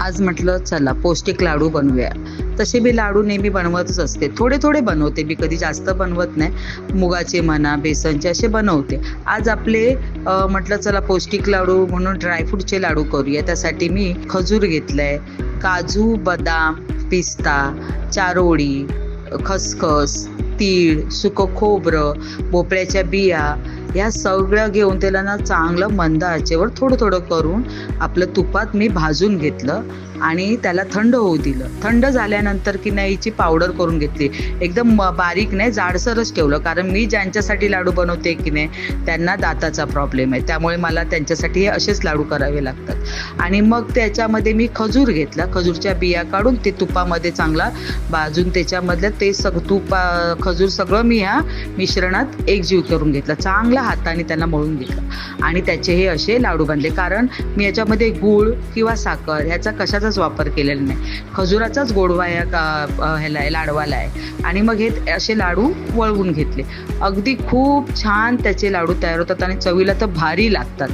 आज म्हटलं चला पौष्टिक लाडू बनवूया. तसे मी लाडू नेहमी बनवतच असते. थोडे थोडे बनवते मी, कधी जास्त बनवत नाही. मुगाचे म्हणा, बेसनचे असे बनवते. आज आपले म्हटलं चला पौष्टिक लाडू म्हणून ड्रायफ्रूटचे लाडू करूया. त्यासाठी मी खजूर घेतलाय, काजू, बदाम, पिस्ता, चारोळी, खसखस, तीळ, सुकं खोबरं, भोपळ्याच्या बिया, या सगळं घेऊन त्याला ना चांगलं मंद आचेवर थोडं थोडं करून आपलं तुपात मी भाजून घेतलं आणि त्याला थंड होऊ दिलं. थंड झाल्यानंतर की नाही हिची पावडर करून घेतली. एकदम बारीक नाही, जाडसरच ठेवलं, कारण मी ज्यांच्यासाठी लाडू बनवते की नाही त्यांना दाताचा प्रॉब्लेम आहे, त्यामुळे मला त्यांच्यासाठी हे असेच लाडू करावे लागतात. आणि मग त्याच्यामध्ये मी खजूर घेतला, खजूरच्या बिया काढून ते तुपामध्ये चांगला भाजून त्याच्यामधलं ते खजूर सगळं मी ह्या मिश्रणात एकजीव करून घेतलं. चांगला हाताने त्यांना मळून घेतलं आणि त्याचे हे असे लाडू बनले. कारण मी याच्यामध्ये गूळ किंवा साखर ह्याचा कशाचाच वापर केलेला नाही, खजुराचाच गोडवा या ह्याला आहे, लाडवाला आहे. आणि मग हे असे लाडू वळवून घेतले. अगदी खूप छान त्याचे लाडू तयार होतात आणि चवीला तर भारी लागतात.